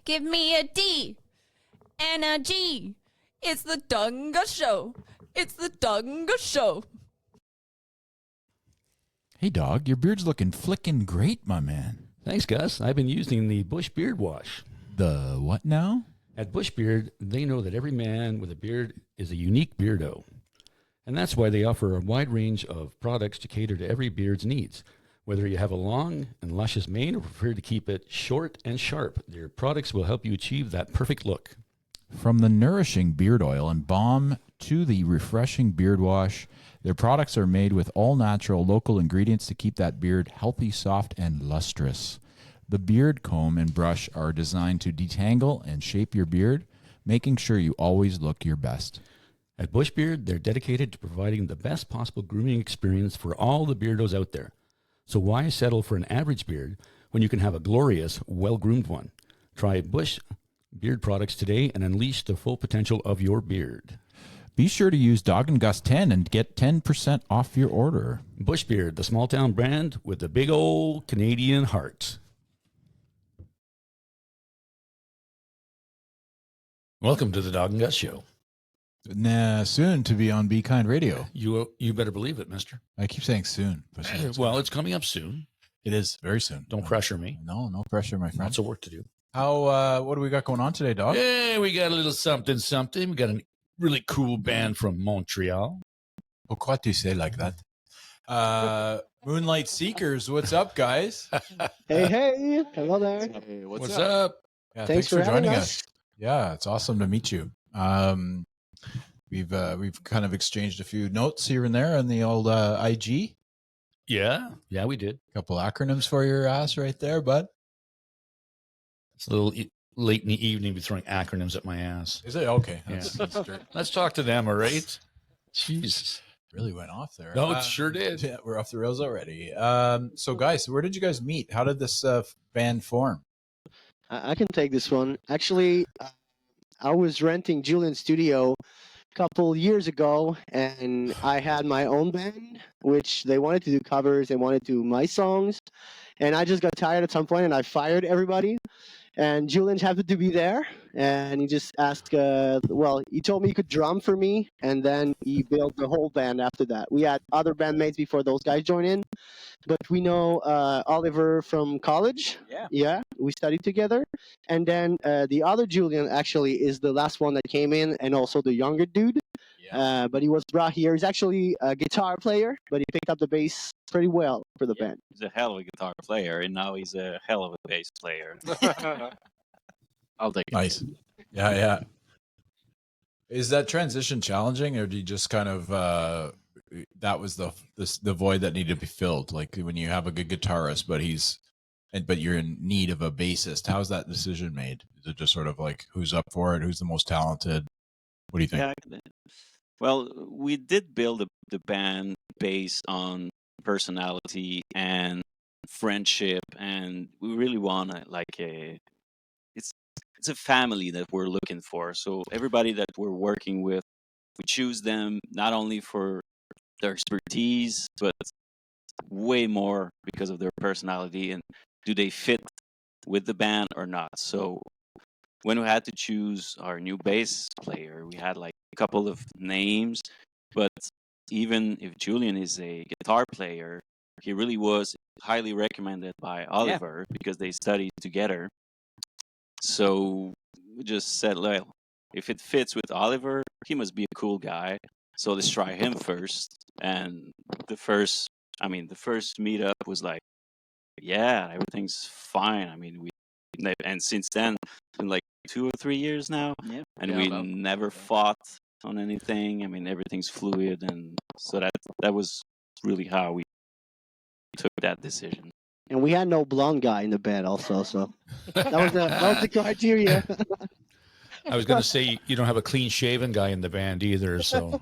Give me a D and a G. It's the Dawg and Gus Show. It's the Dawg and Gus Show. Hey, Dawg, your beard's looking flickin' great, my man. Thanks, Gus. I've been using the Bush Beard Wash. The what now? At Bush Beard, they know that every man with a beard is a unique beardo. And that's why they offer a wide range of products to cater to every beard's needs. Whether you have a long and luscious mane or prefer to keep it short and sharp, their products will help you achieve that perfect look. From the nourishing beard oil and balm to the refreshing beard wash, their products are made with all-natural local ingredients to keep that beard healthy, soft, and lustrous. The beard comb and brush are designed to detangle and shape your beard, making sure you always look your best. At Bush Beard, they're dedicated to providing the best possible grooming experience for all the beardos out there. So why settle for an average beard when you can have a glorious, well-groomed one? Try Bush Beard products today and unleash the full potential of your beard. Be sure to use Dawg and Gus 10 and get 10% off your order. Bush Beard, the small-town brand with the big old Canadian heart. Welcome to the Dawg and Gus Show. Nah, soon to be on Be Kind Radio. You better believe it, mister. I keep saying soon. But Well, it's coming up soon. it is very soon. Don't pressure me. No pressure, my friend. Lots of work to do. How? What do we got going on today, Dawg? Yeah, we got a little something. We got a really cool band from Montreal. Pourquoi tu say like that? Moonlight Seekers, what's up, guys? Hey, hello there. Hey, What's up? Yeah, Thanks for joining having us. Yeah, it's awesome to meet you. We've kind of exchanged a few notes here and there on the old IG. Yeah, we did. A couple acronyms for your ass right there, bud. It's a little late in the evening to be throwing acronyms at my ass. Is it okay? Yeah. That's Let's talk to them, all right? Jesus. really went off there. No, it sure did. Yeah, we're off the rails already. So guys, where did you guys meet? How did this band form? I can take this one. Actually, I was renting Julian's studio a couple years ago, and I had my own band, which they wanted to do covers. They wanted to do my songs, and I just got tired at some point, and I fired everybody. And Julian happened to be there, and he just asked, he told me he could drum for me, and then he built the whole band after that. We had other bandmates before those guys joined in, but we know Oliver from college. Yeah, we studied together. And then the other Julian actually is the last one that came in, and also the younger dude. But he was brought here. He's actually a guitar player, but he picked up the bass pretty well for the band. He's a hell of a guitar player, and now he's a hell of a bass player. I'll take it. Nice. Yeah. Is that transition challenging, or do you just kind of that was the void that needed to be filled? Like when you have a good guitarist, but you're in need of a bassist. How's that decision made? Is it just sort of like who's up for it, who's the most talented? What do you think? Yeah. Well, we did build the band based on personality and friendship, and we really want it's a family that we're looking for. So everybody that we're working with, we choose them not only for their expertise, but way more because of their personality and do they fit with the band or not. So when we had to choose our new bass player, we had like a couple of names, but even if Julian is a guitar player, he really was highly recommended by Oliver because they studied together. So we just said, well, if it fits with Oliver, he must be a cool guy. So let's try him first. And the first meetup was like, yeah, everything's fine. I mean, and since then, it's been like 2 or 3 years now, and we never fought on anything. I mean, everything's fluid, and so that was really how we took that decision. And we had no blonde guy in the band also, so that was the criteria. I was going to say you don't have a clean-shaven guy in the band either, so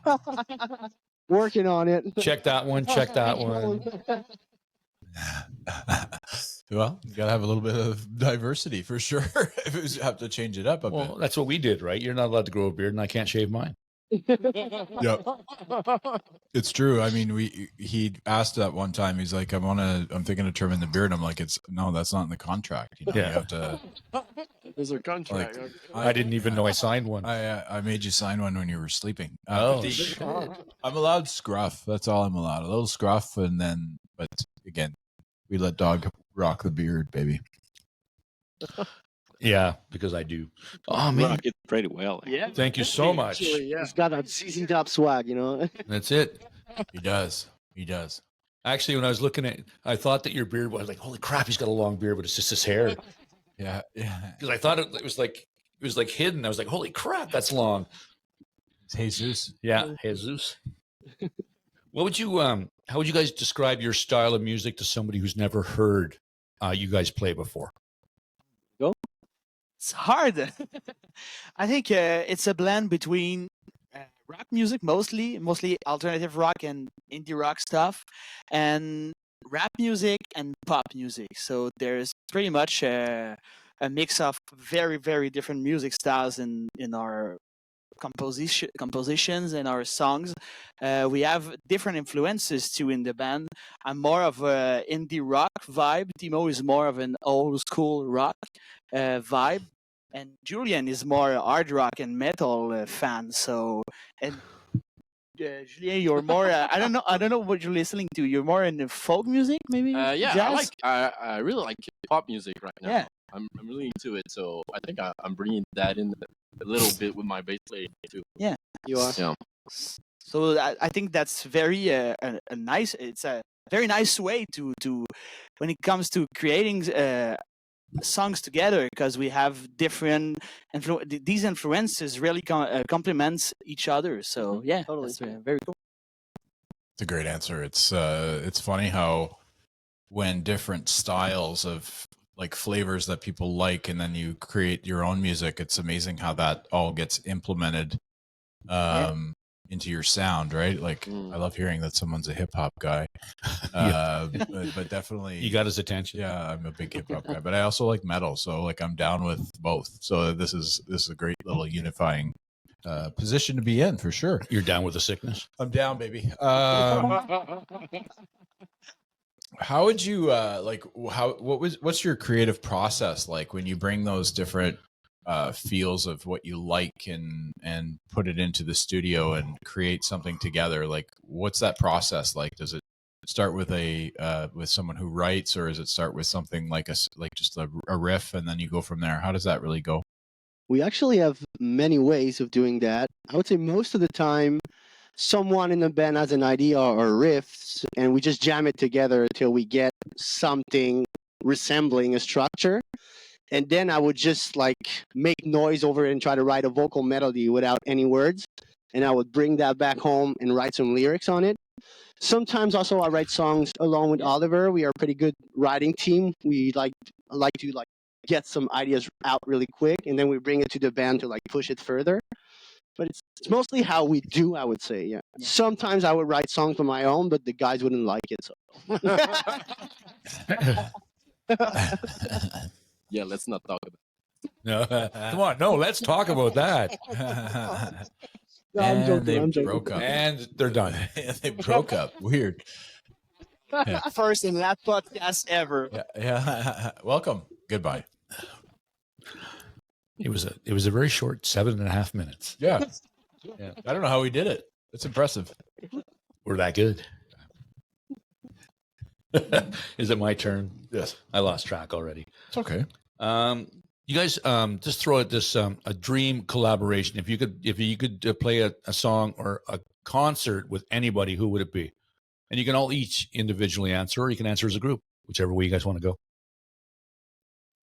Working on it. check that one. Well, you gotta have a little bit of diversity for sure. If you have to change it up a Well, bit. that's what we did, right? You're not allowed to grow a beard, and I can't shave mine. Yeah, it's true. I mean, he asked that one time. He's like, I'm thinking of trimming the beard. I'm like, that's not in the contract. You know, Yeah. you have to. There's a contract. Like, I didn't even know I signed one. I made you sign one when you were sleeping. Oh, but shit. I'm allowed scruff. That's all I'm allowed. A little scruff, and then, but again, we let Dog rock the beard, baby. Yeah, because I do. Oh, man. Rock it pretty well. Yeah. Thank you so much. Actually, yeah. He's got that ZZ Top swag, you know. That's it. He does. He does. Actually, when I was looking at, I thought that your beard was like, holy crap, he's got a long beard, but it's just his hair. Yeah. Yeah. Because I thought it was like hidden. I was like, holy crap, that's long. It's Jesus. Yeah, Jesus. What would you how would you guys describe your style of music to somebody who's never heard you guys play before? It's hard. I think it's a blend between rock music, mostly alternative rock and indie rock stuff, and rap music and pop music. So there's pretty much a mix of very, very different music styles in our compositions and our songs. We have different influences too in the band. I'm more of a indie rock vibe. Timo is more of an old school rock vibe, and Julian is more a hard rock and metal fan. So, and Julien, you're more. I don't know what you're listening to. You're more in the folk music, maybe. Yeah, jazz? I really like pop music right now. Yeah. I'm really into it, so I think I'm bringing that in a little bit with my bass playing too. You are. Yeah. So I think that's very a nice. It's a very nice way to when it comes to creating songs together, because we have different these influences really complements each other. So yeah, Totally. that's very cool. It's a great answer. It's funny how when different styles of like flavors that people like, and then you create your own music, it's amazing how that all gets implemented into your sound, right? Like I love hearing that someone's a hip hop guy. But definitely You got his attention. yeah, I'm a big hip hop guy, but I also like metal, so like I'm down with both. So this is a great little unifying position to be in for sure. You're down with the sickness. I'm down, baby. How would you what's your creative process like when you bring those different feels of what you like and put it into the studio and create something together? Like, what's that process like? Does it start with with someone who writes, or does it start with something like just a riff and then you go from there? How does that really go? We actually have many ways of doing that. I would say most of the time, someone in the band has an idea or riffs, and we just jam it together until we get something resembling a structure. And then I would just like make noise over it and try to write a vocal melody without any words. And I would bring that back home and write some lyrics on it. Sometimes also I write songs along with Oliver. We are a pretty good writing team. We like to get some ideas out really quick, and then we bring it to the band to like push it further. But it's mostly how we do, I would say. Yeah. Sometimes I would write songs of my own, but the guys wouldn't like it. So. Yeah, let's not talk about No, come on, no, let's talk about that. No, I'm And joking. they I'm joking. broke up. And they're done. They broke up. Weird. First and last podcast ever. Yeah. Welcome. Goodbye. It was a very short 7.5 minutes. Yeah. Yeah. I don't know how we did it. It's impressive. We're that good. Is it my turn? Yes. I lost track already. It's okay. You guys just throw out this a dream collaboration. If you could play a song or a concert with anybody, who would it be? And you can all each individually answer, or you can answer as a group, whichever way you guys want to go.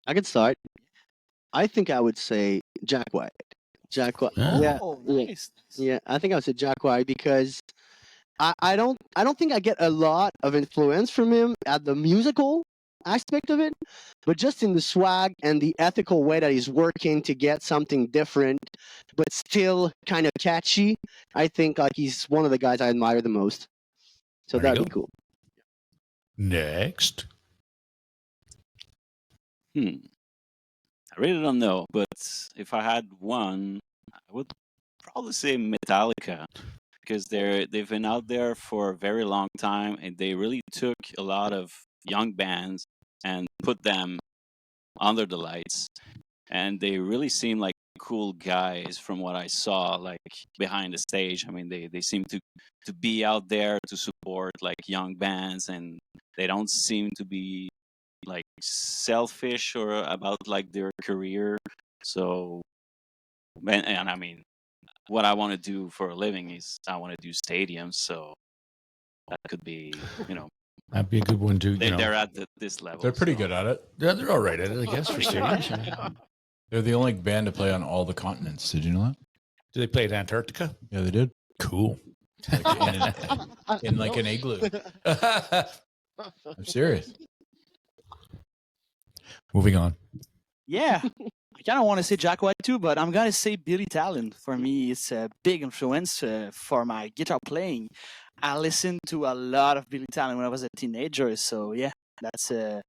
I could start. I think I would say Jack White. Jack White. Ah. Yeah. Oh, Yeah. nice. Yeah, I think I would say Jack White because I don't think I get a lot of influence from him at the musical aspect of it, but just in the swag and the ethical way that he's working to get something different, but still kind of catchy. I think like he's one of the guys I admire the most. So There you that'd be go. cool. Next. I really don't know, but if I had one, I would probably say Metallica, because they've been out there for a very long time, and they really took a lot of young bands and put them under the lights. and they really seem like cool guys from what I saw, like behind the stage. I mean, they seem to be out there to support like young bands, and they don't seem to be like selfish or about like their career. So, and I mean, what I want to do for a living is I want to do stadiums. So that could be, That'd be a good one to, they're at this level. They're pretty so. good at it. Yeah, they're all right at it, I guess, for stadiums. They're the only band to play on all the continents. Did you know that? Do they play at Antarctica? Yeah, they did. Cool. Like in like an igloo. I'm serious. Moving on. Yeah, I kind of want to say Jack White too, but I'm gonna say Billy Talent. For me, it's a big influence for my guitar playing. I listened to a lot of Billy Talent when I was a teenager, so yeah, that's a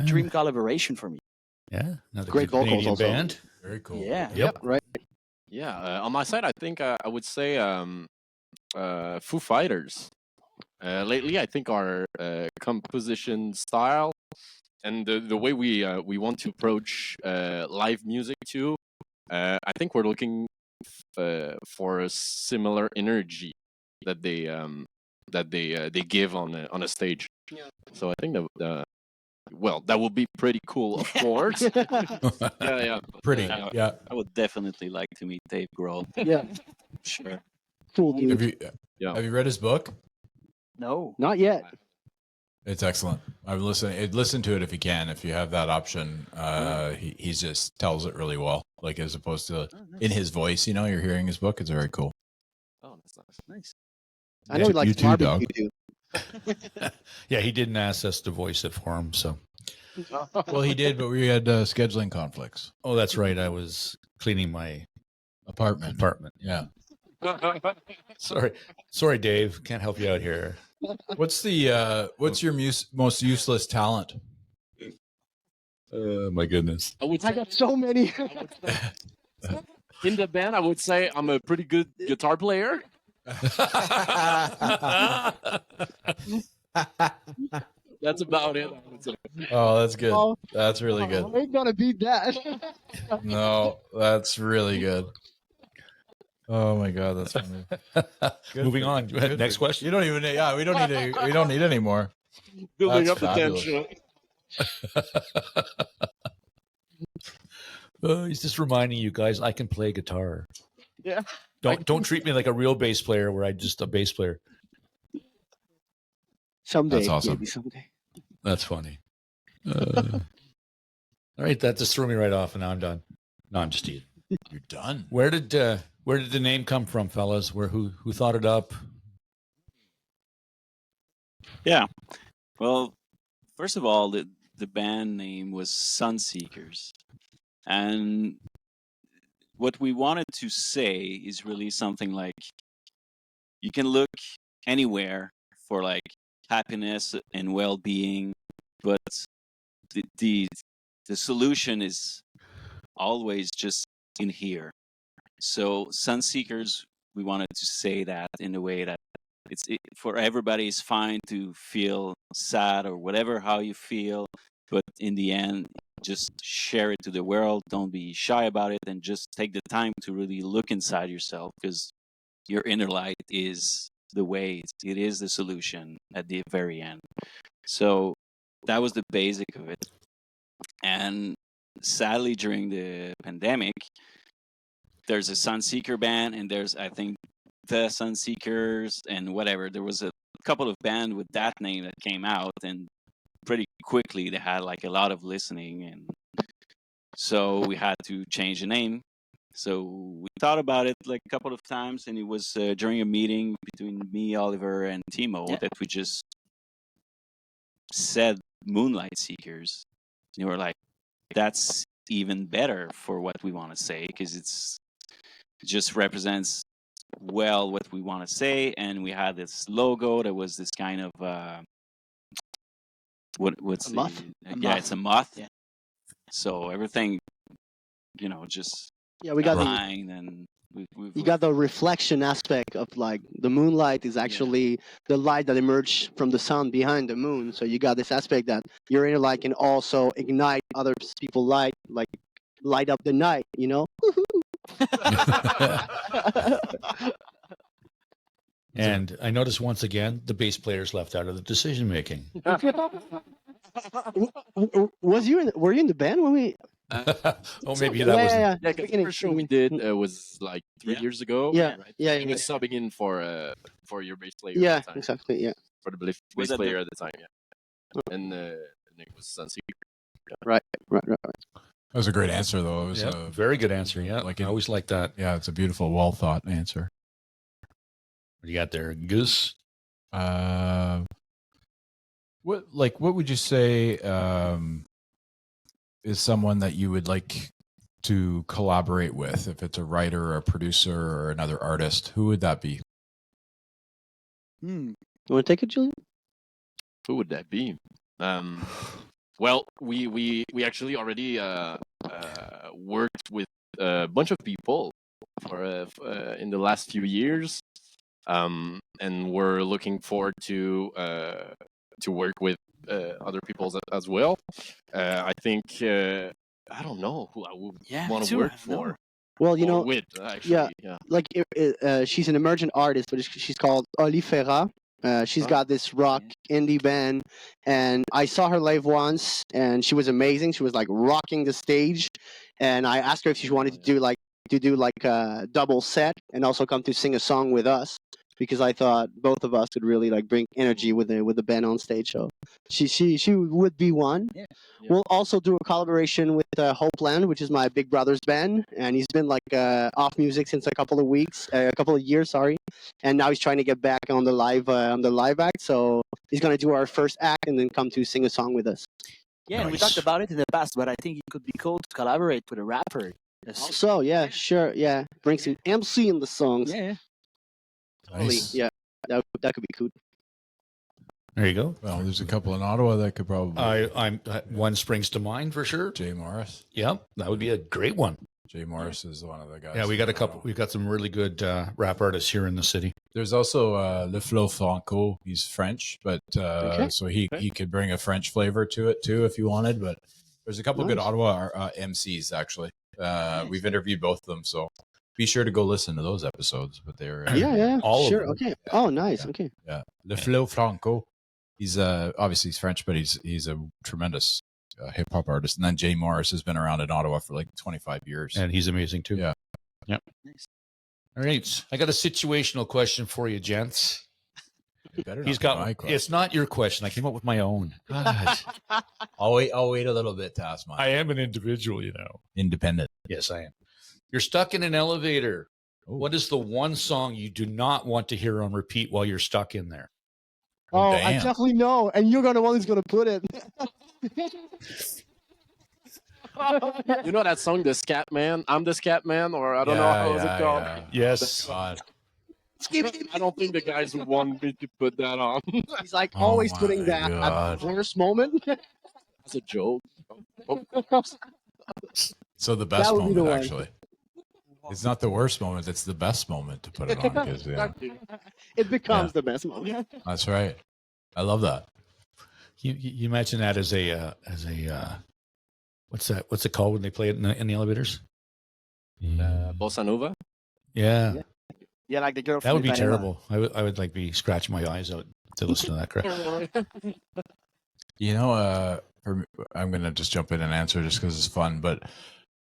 dream collaboration for me. Yeah. Another Great good vocals Canadian also. band. Very cool. Yeah. Yep. Right. Yeah, on my side, I think I would say Foo Fighters. Lately, I think our composition style and the way we want to approach live music too, I think we're looking for a similar energy that they give on a stage. Yeah. So I think that would be pretty cool, of course. yeah. Pretty. Yeah. Yeah. I would definitely like to meet Dave Grohl. Yeah. Sure. Cool, dude. Have you read his book? No. Not yet. It's excellent. I've listened. Listen to it if you can. If you have that option, he just tells it really well. Like as opposed to in his voice, you're hearing his book. It's very cool. Oh, that's nice. Nice. I know he likes You too, Dawg. barbecue too. Yeah, he didn't ask us to voice it for him, so. Well, he did, but we had scheduling conflicts. Oh, that's right. I was cleaning my Apartment. Yeah. Sorry, Dave. Can't help you out here. What's your most useless talent? My goodness. I would I say, got so many. in the band, I would say I'm a pretty good guitar player. That's about it. I would say. Oh, that's good. Oh. That's really good. I ain't gonna beat that. No, that's really good. Oh my god, that's funny. Moving on. Next question. You don't even. Yeah, we don't need any more. Building That's up the fabulous. tension. He's just reminding you guys I can play guitar. Yeah. Don't treat me like a real bass player where I'm just a bass player. Someday. That's awesome. Maybe someday. That's funny. All right, that just threw me right off, and now I'm done. No, I'm just teasing. You're done. Where did the name come from, fellas? Who thought it up? Yeah. Well, first of all, the band name was Sun Seekers. And what we wanted to say is really something like you can look anywhere for like happiness and well-being, but the solution is always just in here. So Sun Seekers, we wanted to say that in a way that for everybody it's fine to feel sad or whatever how you feel, but in the end just share it to the world. Don't be shy about it, and just take the time to really look inside yourself, because your inner light is the way, it is the solution at the very end. So that was the basic of it. And sadly, during the pandemic, there's a Sunseeker band, and there's, I think, the Sunseekers and whatever. There was a couple of bands with that name that came out, and pretty quickly they had like a lot of listening, and so we had to change the name. So we thought about it like a couple of times, and it was during a meeting between me, Oliver, and Timo that we just said Moonlight Seekers. And we were like, that's even better for what we want to say, because it just represents well what we want to say. And we had this logo that was this kind of what's A moth? It's a moth. Yeah. So everything, just Yeah, we got the aligned, and you got the reflection aspect of like the moonlight is actually the light that emerged from the sun behind the moon. So you got this aspect that your inner light can also ignite other people's light, like light up the night, you know. And I noticed once again the bass players left out of the decision making. Were you in the band when we? Oh, maybe Yeah, that was. yeah, Yeah, 'cause the Beginning. first show we did was like 3 years ago. Yeah, right? yeah, He was subbing in for your bass player. Yeah, at the time. exactly. Yeah. For the bass Was that player at the time. Yeah, and it was Sunseeker. Right. That was a great answer, though. It was Yeah, a very good answer. Yeah, like I it- always like that. yeah, it's a beautiful, well thought answer. What do you got there, Goose? What would you say is someone that you would like to collaborate with? If it's a writer or a producer or another artist, who would that be? You want to take it, Julian? Who would that be? Well, we actually already worked with a bunch of people for in the last few years, and we're looking forward to work with other people as well. I think I don't know who I would Yeah, want me to too, work I don't know. for. Well, you or know, with actually, yeah. like she's an emergent artist, but she's called Oli Ferra. She's got this rock indie band, and I saw her live once, and she was amazing. She was like rocking the stage, and I asked her if she wanted to do like a double set and also come to sing a song with us, because I thought both of us could really like bring energy with the band on stage. So she would be one. Yeah. We'll also do a collaboration with Hopeland, which is my big brother's band, and he's been like off music since a couple of years, sorry, and now he's trying to get back on the live act. So he's gonna do our first act and then come to sing a song with us. Yeah, and we Nice. talked about it in the past, but I think it could be cool to collaborate with a rapper. Also, yeah, sure, yeah, bring some MC in the songs. Yeah, Nice. Yeah, that could be cool. There you go. Well, there's a couple in Ottawa that could probably. I'm one springs to mind for sure. Jay Morris. Yeah, that would be a great one. Jay Morris is one of the guys. Yeah, we got a from couple. Ottawa. We've got some really good rap artists here in the city. There's also Le Flo Franco. He's French, but Okay. so he could bring a French flavor to it too if you wanted. But there's a couple good Nice. Ottawa MCs actually. We've interviewed both of them, so be sure to go listen to those episodes. But they're Yeah, All of sure, them. okay. Oh, nice, okay. yeah. Le Flo Franco. He's obviously he's French, but he's a tremendous hip hop artist. And then Jay Morris has been around in Ottawa for like 25 years. And he's amazing too. Yeah. Yep. Nice. All right. I got a situational question for you, gents. It better not He's be my got question. it's not your question. I came up with my own. God. I'll wait a little bit to ask mine. I am an individual, you know. Independent. Yes, I am. You're stuck in an elevator. Oh. What is the one song you do not want to hear on repeat while you're stuck in there? Oh, I damn. definitely know, and you're the one who's gonna put it. You know that song, the Scat Man? I'm the Scat Man, or I don't know how is it called. Yes. God. I don't think the guys would want me to put that on He's like Oh always my putting that at God. the worst moment. as a joke. So the best That would be the moment, one. actually. It's not the worst moment. It's the best moment to put it on. 'Cause, yeah, It becomes the best moment. that's right. I love that. You imagine that as a what's that? What's it called when they play it in the elevators? Bossa Nova. Yeah, yeah, like the girl. that from would be Ipanema. terrible. I would like be scratching my eyes out to listen to that crap. You know, I'm gonna just jump in and answer just because it's fun. But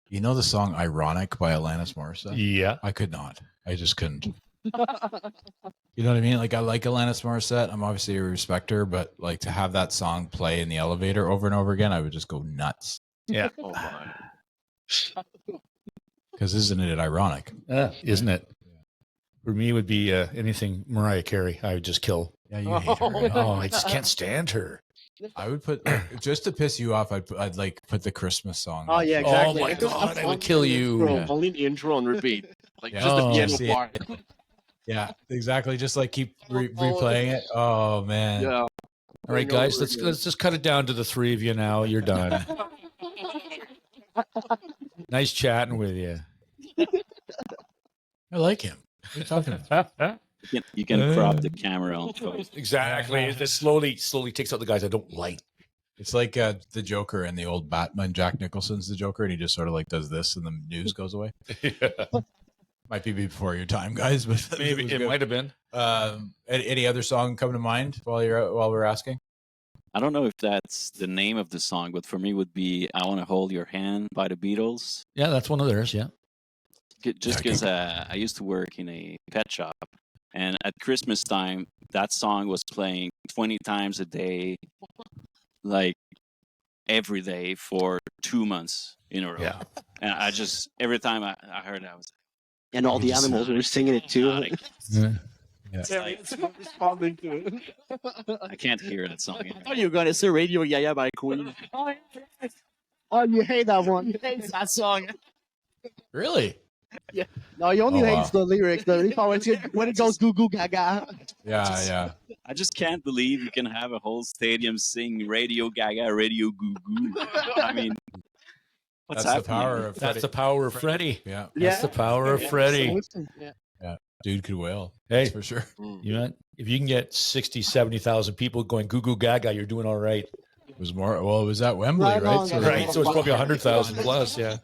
you know the song "Ironic" by Alanis Morissette? Yeah. I could not. I just couldn't. You know what I mean? Like I like Alanis Morissette. I'm obviously a respecter, but like to have that song play in the elevator over and over again, I would just go nuts. Yeah. Oh my. Because isn't it ironic? Isn't it? For me, it would be anything Mariah Carey. I would just kill. Yeah, you hate her. right? Oh, I just can't stand her. I would put just to piss you off. I'd like put the Christmas song. Oh, yeah, Oh exactly. my God, I would kill you. Bro, only the intro on repeat. Like Yeah. just the Oh, piano see it. part. Yeah, exactly. Just like keep replaying it. Oh man. Yeah. All right, guys, let's just cut it down to the three of you now. You're done. Nice chatting with you. I like him. What are you talking about? You can crop the camera on. Exactly. It slowly takes out the guys I don't like. It's like the Joker and the old Batman. Jack Nicholson's the Joker, and he just sort of like does this, and the news goes away. Yeah. Might be before your time, guys, but Maybe was it good. might have been. Any other song come to mind while we're asking? I don't know if that's the name of the song, but for me would be "I Want to Hold Your Hand" by the Beatles. Yeah, that's one of theirs. Yeah. Just because I used to work in a pet shop, and at Christmas time, that song was playing 20 times a day, like every day for 2 months in a row. Yeah. And I just every time I heard it, I was And all the animals were singing it too. like, Yeah. it's like, Responding to it. I can't hear that song I anymore. thought you were gonna say Radio Gaga by Queen. Oh, you hate that one. It's that song. Really? No, you only Oh, hates wow. the lyrics. When it goes goo goo gaga. Yeah. I just can't believe you can have a whole stadium sing Radio Gaga, Radio Goo Goo. I mean, what's That's happening? the power of That's Freddie. the power of Freddie. Yeah, That's the power of Freddie. Yeah. dude could wail. Hey, That's for sure. you know, if you can get 60, 70,000 people going goo goo gaga, you're doing all right. It was more. Well, it was at Wembley, Right right? on, So, Right. So it's probably 100,000 plus. Yeah.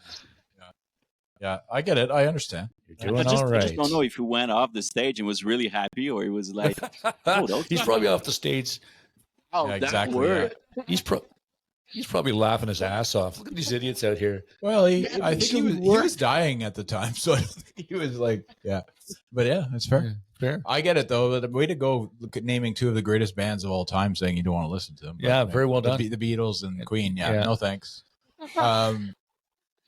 yeah, I get it. I understand. You're doing I just, all I right. just don't know if he went off the stage and was really happy, or he was like, "Oh, those He's probably off the stage. Oh, Yeah, that exactly, word. He's probably laughing his ass off. Look at these idiots out here. Well, I think he was dying at the time, so I don't think he was like, yeah. But yeah, that's fair. Yeah, fair. I get it though. The way to go, look at naming two of the greatest bands of all time, saying you don't want to listen to them. But, Yeah, very well done. The Beatles and Queen. Yeah, Yeah. no thanks.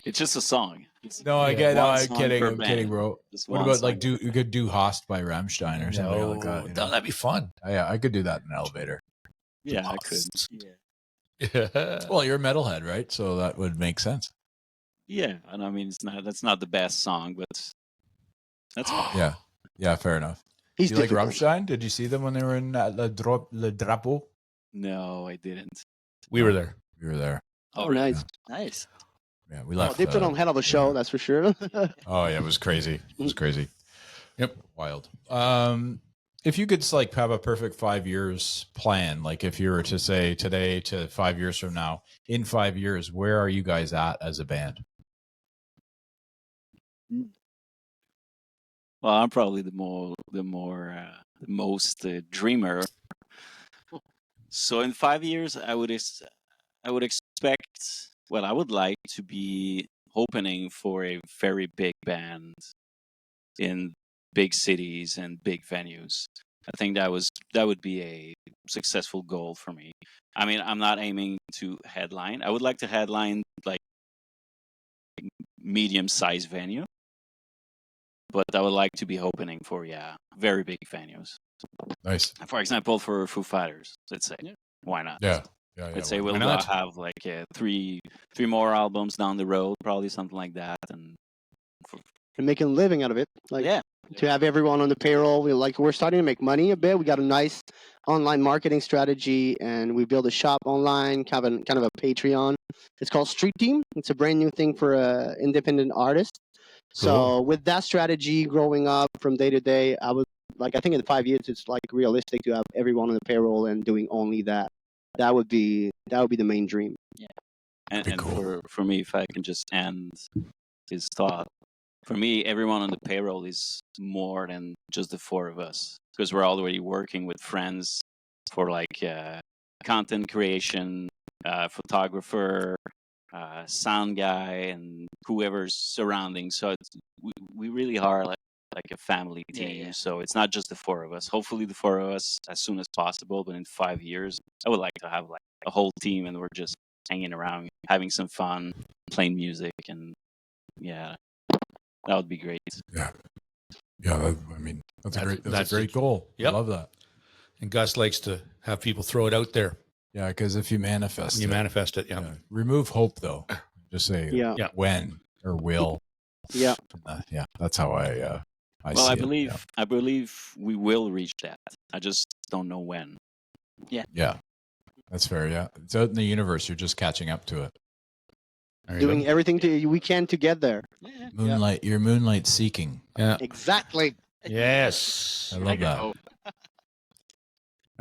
It's just a song. It's No, I Yeah. get. No, one I'm song kidding. per I'm band. kidding, bro. Just What one about like song. you could do Host by Rammstein or something like that? You know? that'd be fun. Yeah, I could do that in an elevator. Yeah, I could. Yeah. Well, you're a metalhead, right? So that would make sense. Yeah, and I mean, that's not the best song, but that's fine. Yeah, fair enough. He's Do you like difficult. Rammstein? Did you see them when they were in Le Drapeau? No, I didn't. We were there. We were there. Oh, nice. Nice. Yeah, we Oh, left. they put on hell of a show, that's for sure. Oh yeah, it was crazy. It was crazy. Yep. Wild. If you could like have a perfect 5 years plan, like if you were to say today to 5 years from now, in 5 years, where are you guys at as a band? Well, I'm probably the most dreamer. So in 5 years, I would expect. Well, I would like to be opening for a very big band in big cities and big venues. I think that would be a successful goal for me. I mean, I'm not aiming to headline. I would like to headline like medium-sized venue, but I would like to be opening for very big venues. Nice. For example, for Foo Fighters, let's say. Why not? Yeah. Let's say why we'll not? have like three more albums down the road, probably something like that, and And making a living out of it. Like yeah, to have everyone on the payroll. We're starting to make money a bit. We got a nice online marketing strategy, and we build a shop online, kind of a Patreon. It's called Street Team. It's a brand new thing for independent artists. So Cool. with that strategy, growing up from day to day, I think in 5 years it's like realistic to have everyone on the payroll and doing only that. That would be the main dream. and, Pretty and cool. for me, if I can just end his thought, for me, everyone on the payroll is more than just the four of us, because we're already working with friends for like content creation, photographer, sound guy, and whoever's surrounding. So we really are like a family team. So it's not just the four of us. Hopefully the four of us as soon as possible, but in 5 years, I would like to have like a whole team and we're just hanging around, having some fun, playing music, and yeah, that would be great. Yeah. Yeah. I mean, that's That's a great goal. Yep. I love that. And Gus likes to have people throw it out there. Yeah. Because if you manifest, You it, manifest it. Yeah. remove hope though. Just say Yeah. Yeah. when or will. Yeah. Yeah. That's how I Well, see I it. believe I believe we will reach that. I just don't know when. Yeah. That's fair. Yeah. It's out in the universe. You're just catching up to it. There you Doing go. everything we can to get there. Moonlight. You're moonlight seeking. Yeah. Exactly. Yes. I love that. All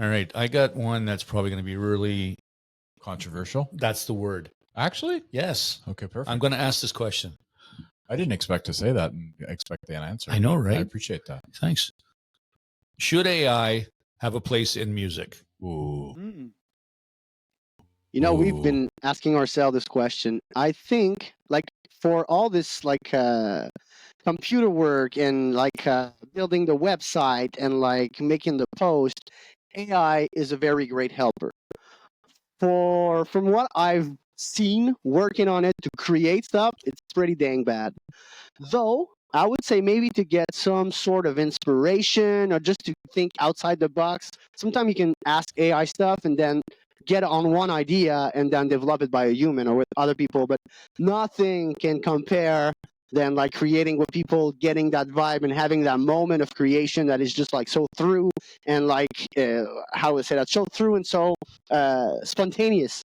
right. I got one that's probably going to be really Controversial? That's the word. Actually? Yes. Okay, perfect. I'm going to ask this question. I didn't expect to say that and expect an answer. I know, right? I appreciate that. Thanks. Should AI have a place in music? Ooh. Mm. You know, we've Ooh. been asking ourselves this question. I think, like, for all this, like, computer work and like building the website and like making the post, AI is a very great helper. From what I've seen working on it to create stuff, it's pretty dang bad. Though I would say maybe to get some sort of inspiration or just to think outside the box, sometimes you can ask AI stuff and then get on one idea and then develop it by a human or with other people, but nothing can compare than like creating with people, getting that vibe and having that moment of creation that is just like so through and like how to say that, so through and so spontaneous.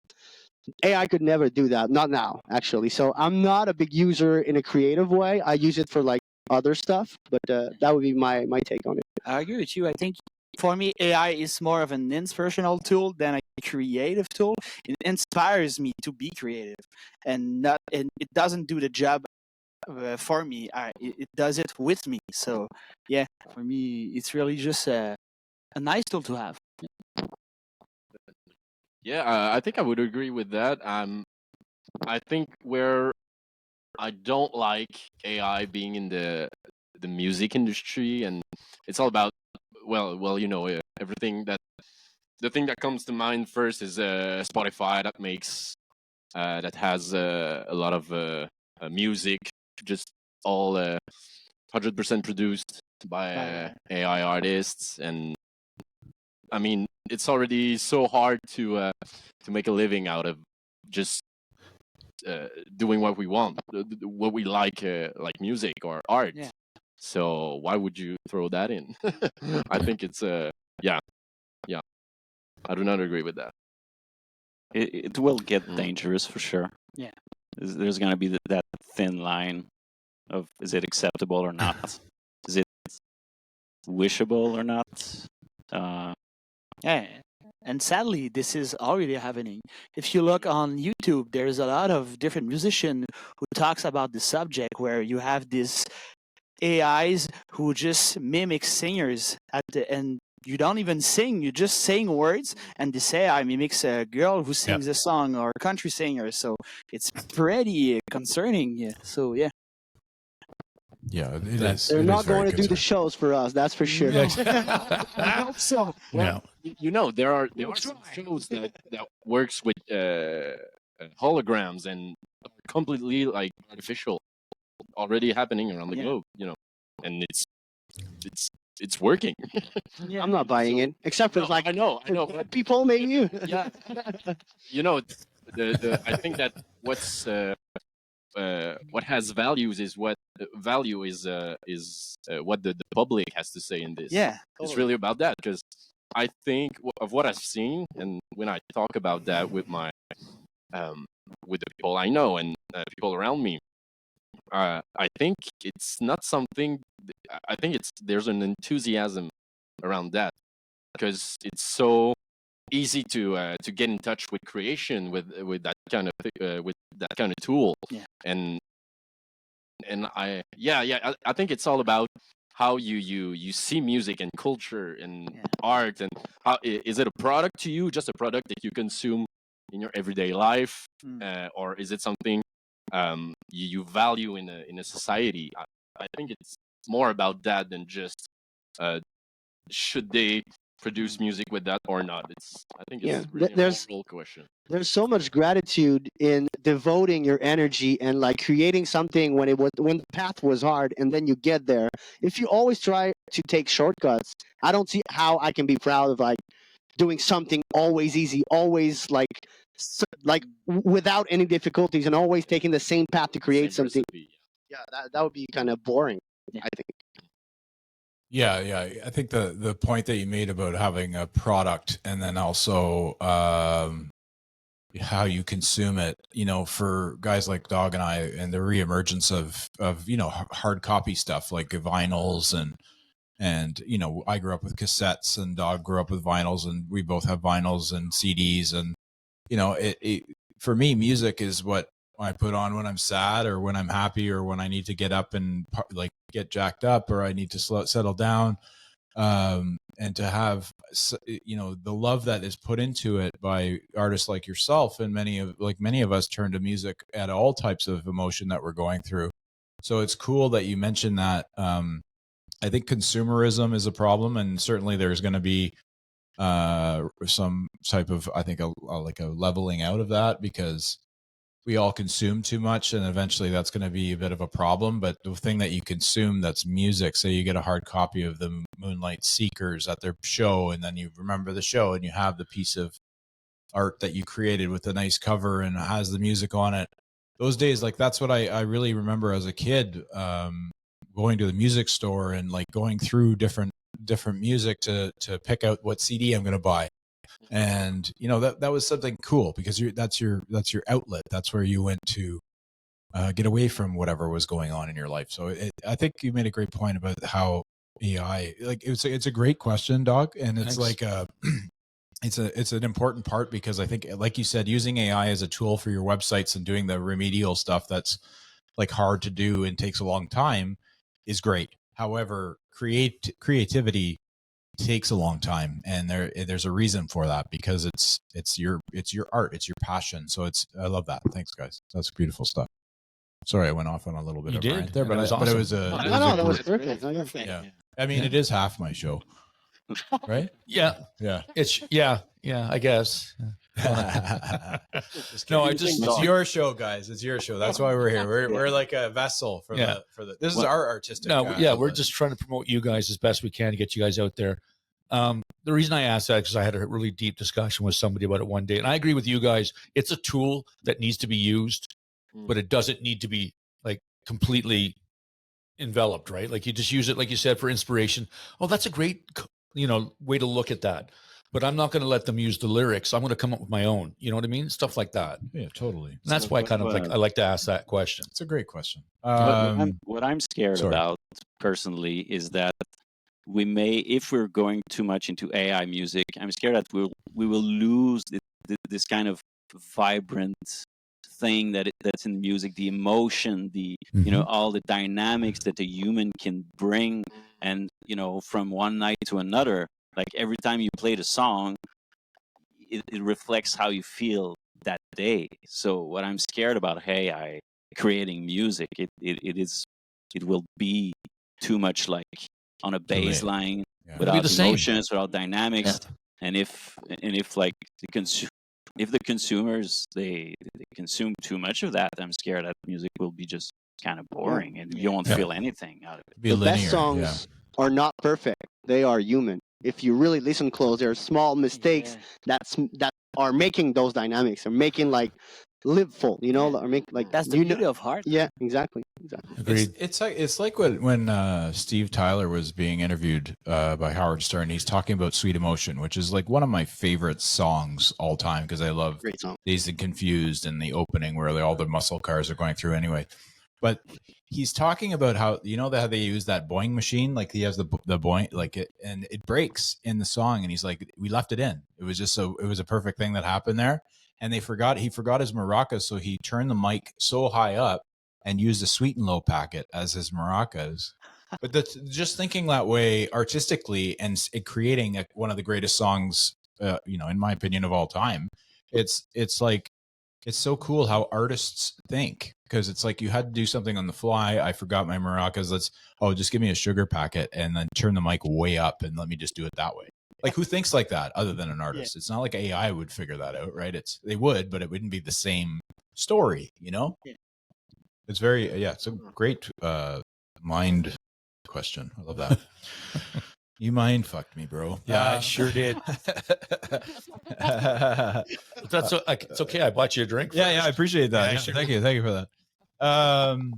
AI could never do that, not now actually. So I'm not a big user in a creative way. I use it for like other stuff, but that would be my take on it. I agree with you. I think for me, AI is more of an inspirational tool than a creative tool. It inspires me to be creative, and it doesn't do the job for me. It does it with me. So yeah, for me, it's really just a nice tool to have. Yeah, I think I would agree with that. I think where I don't like AI being in the music industry, and it's all about everything that the thing that comes to mind first is Spotify that makes that has a lot of music, just all 100% produced by AI artists, and I mean it's already so hard to make a living out of just doing what we want, what we like music or art. Yeah. So why would you throw that in? I think it's yeah. I do not agree with that. It will get dangerous for sure. Yeah. There's going to be that thin line of is it acceptable or not? Is it wishable or not? Yeah. And sadly, this is already happening. If you look on YouTube, there's a lot of different musicians who talks about the subject where you have these AIs who just mimic singers and you don't even sing, you just saying words, and this AI mimics a girl who sings a song or a country singer. So it's pretty concerning. Yeah. So yeah. Yeah, it is. They're It not is very going to do the concerning. shows for us, that's for sure. I hope so. No. You know, there are some shows that works with holograms and completely like artificial, already happening around the globe. You know, and it's working. Yeah. I'm not buying it, except for like I know, but people, maybe. yeah, you know, I think that what has values is what value is what the public has to say in this. Yeah. It's really about that, because I think of what I've seen, and when I talk about that with my with the people I know and people around me, I think it's not something. I think there's an enthusiasm around that, because it's so easy to get in touch with creation with that kind of tool. Yeah. And I think it's all about how you see music and culture and art, and how is it a product to you, just a product that you consume in your everyday life, or is it something you value in a society? I think it's more about that than just should they produce music with that or not. I think it's really an overall question. There's so much gratitude in devoting your energy and like creating something when the path was hard, and then you get there. If you always try to take shortcuts, I don't see how I can be proud of like doing something always easy, always like without any difficulties, and always taking the same path to create Same something. recipe. Yeah, that would be kind of boring, I think. Yeah. I think the point that you made about having a product and then also how you consume it, you know, for guys like Dawg and I, and the reemergence of you know, hard copy stuff like vinyls and you know, I grew up with cassettes and Dawg grew up with vinyls, and we both have vinyls and CDs, and you know, for me, music is what I put on when I'm sad or when I'm happy or when I need to get up and like get jacked up or I need to settle down. And to have, you know, the love that is put into it by artists like yourself, and many of us turn to music at all types of emotion that we're going through. So it's cool that you mentioned that. I think consumerism is a problem, and certainly there's going to be some type of, I think, like a leveling out of that, because we all consume too much, and eventually that's going to be a bit of a problem. But the thing that you consume, that's music. So you get a hard copy of the Moonlight Seekers at their show, and then you remember the show, and you have the piece of art that you created with a nice cover and has the music on it. Those days, like, that's what I really remember as a kid, going to the music store and like going through different music to pick out what CD I'm going to buy. And you know, that was something cool, because that's your outlet. That's where you went to get away from whatever was going on in your life. So I think you made a great point about how AI, like, it's a great question, Dawg, and it's Thanks. like it's an important part, because I think, like you said, using AI as a tool for your websites and doing the remedial stuff that's like hard to do and takes a long time is great. However, creativity takes a long time, and there's a reason for that, because it's your art, it's your passion. So I love that. Thanks, guys. That's beautiful stuff. Sorry, I went off on a little bit You of did, rant there, and but it was but it awesome. was That was great, perfect. No, you're fine. yeah. I mean, it is half my show, right? Yeah, Yeah. it's yeah, I guess. No, It's your show, guys. It's your show. That's why we're here. We're like a vessel for Yeah. the. This is our artistic. No, yeah, we're outlet. just trying to promote you guys as best we can to get you guys out there. The reason I asked that is because I had a really deep discussion with somebody about it one day, and I agree with you guys. It's a tool that needs to be used, but it doesn't need to be like completely enveloped, right? Like, you just use it, like you said, for inspiration. Oh, that's a great, way to look at that. But I'm not going to let them use the lyrics. I'm going to come up with my own. You know what I mean? Stuff like that. Yeah, totally. And that's why I like to ask that question. It's a great question. What I'm scared sorry. about personally is that we may, if we're going too much into AI music, I'm scared that we will lose this kind of vibrant thing that's in music, the emotion, all the dynamics that the human can bring, and from one night to another. Like, every time you play the song, it reflects how you feel that day. So what I'm scared about AI creating music, it will be too much like on a bass line, without emotions, without dynamics. Yeah. And if like if the consumers they consume too much of that, I'm scared that music will be just kind of boring, and you won't feel anything out of it. The best songs are not perfect; they are human. If you really listen close, there are small mistakes that are making those dynamics, or making like live full, or make like that's the beauty of art. Yeah, exactly. Agreed. It's like when Steve Tyler was being interviewed by Howard Stern. He's talking about Sweet Emotion, which is like one of my favorite songs all time, because I love Dazed and Confused and the opening where all the muscle cars are going through anyway. But he's talking about how, how they use that boing machine, like he has the boing, like it, and it breaks in the song, and he's like, we left it in. It was just it was a perfect thing that happened there. And he forgot his maracas, so he turned the mic so high up and used a sweet and low packet as his maracas. But just thinking that way artistically and creating one of the greatest songs, in my opinion, of all time. It's like, it's so cool how artists think, because it's like, you had to do something on the fly. I forgot my maracas. Just give me a sugar packet and then turn the mic way up and let me just do it that way. Like, who thinks like that other than an artist? It's not like AI would figure that out, right? They would, but it wouldn't be the same story, Yeah. It's very, it's a great mind question. I love that. You mind fucked me, bro. Yeah, I sure did. It's okay. I bought you a drink. Yeah, I appreciate that. Yeah, sure. Thank you for that.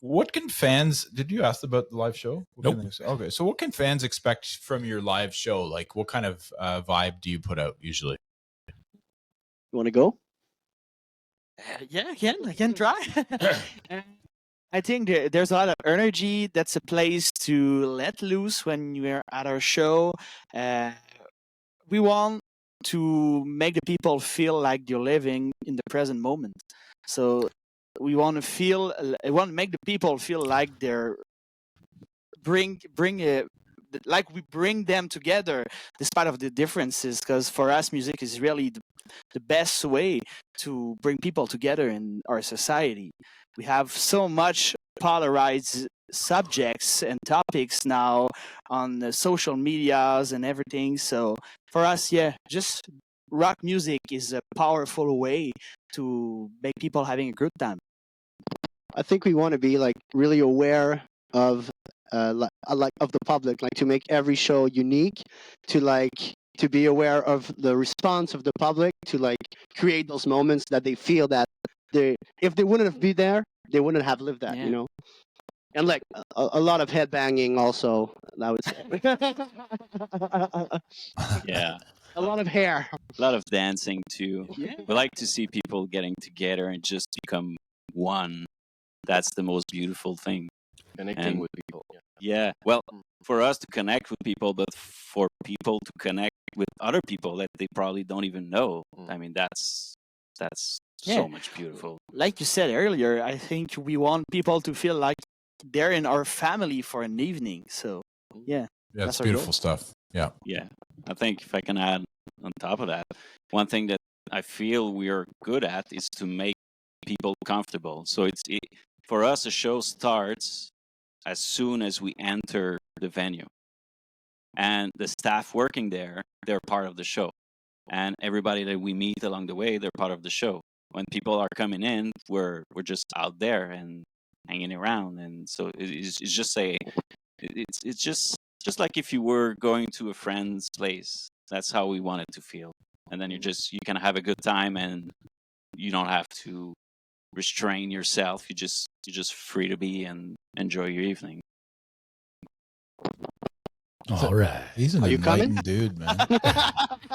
What can fans? Did you ask about the live show? Nope. Okay, so what can fans expect from your live show? Like, what kind of vibe do you put out usually? You want to go? Yeah, I can try. I think there's a lot of energy. That's a place to let loose when you're at our show. We want to make the people feel like they're living in the present moment. So we want to make the people feel like they're like we bring them together despite of the differences, because for us music is really the best way to bring people together in our society. We have so much polarized subjects and topics now on the social medias and everything. So for us, yeah, just rock music is a powerful way to make people having a good time. I think we want to be like really aware of like of the public, like to make every show unique, to be aware of the response of the public, to like create those moments that they feel that if they wouldn't have been there, they wouldn't have lived that, Yeah. you know. And like a lot of headbanging also, I would say. Yeah, A lot of hair. a lot of dancing too. Yeah. We like to see people getting together and just become one. That's the most beautiful thing. Connecting And- with people. Yeah. Yeah. Well, for us to connect with people, but for people to connect with other people that they probably don't even know. I mean, that's Yeah. so much beautiful. Like you said earlier, I think we want people to feel like they're in our family for an evening. So yeah. Yeah, That's it's our goal. beautiful stuff. Yeah. Yeah. I think if I can add on top of that, one thing that I feel we are good at is to make people comfortable. So for us, a show starts as soon as we enter the venue. And the staff working there, they're part of the show. And everybody that we meet along the way, they're part of the show. When people are coming in, we're just out there and hanging around. And so it's just like if you were going to a friend's place. That's how we want it to feel. And then you can have a good time, and you don't have to restrain yourself. You're just free to be and enjoy your evening. All right. He's an Are you coming? enlightened dude, man.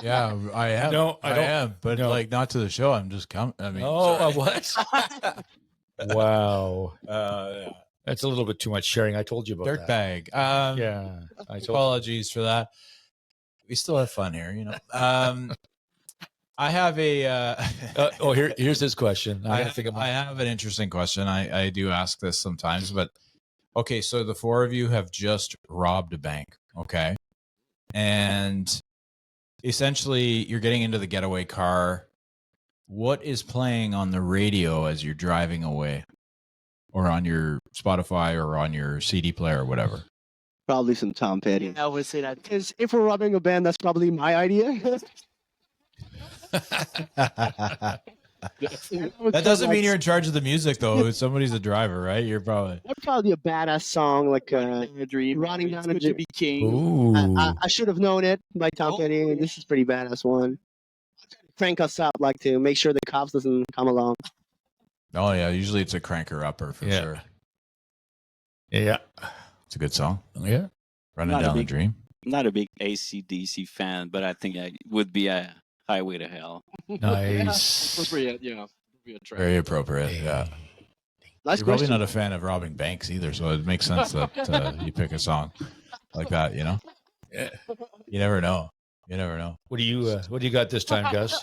Yeah, I am. No, I don't- am, but no. like not to the show. I'm just coming. I mean, Oh, sorry. what? Wow. Yeah. That's a little bit too much sharing. I told you about that. Dirtbag. Yeah. I told Apologies for that. We still have fun here, you know. I have a. here's his question. I gotta think of I have an interesting question. I do ask this sometimes, but okay. So the four of you have just robbed a bank, okay, and essentially you're getting into the getaway car. What is playing on the radio as you're driving away, or on your Spotify or on your CD player or whatever? Probably some Tom Petty. I would say that. Because if we're robbing a band, that's probably my idea. That doesn't mean you're in charge of the music, though. Somebody's a driver, right? You're probably. That'd probably be a badass song, like A dream. Running It's Down a good Dream. to be king. Ooh. I should have known it by Tom Oh, Petty. This is a pretty badass one. Crank us up, like to make sure the cops doesn't come along. Oh yeah, usually it's a cranker upper for Yeah. sure. Yeah. It's a good song. Yeah. Running Not a down the big- dream. I'm not a big AC/DC fan, but I think it would be a highway to hell. Nice. Appropriate, yeah. Appropriate track. Very appropriate. Yeah. Nice You're probably question. not a fan of robbing banks either, so it makes sense that you pick a song like that. You know. Yeah. You never know. You never know. What do you got this time, Gus?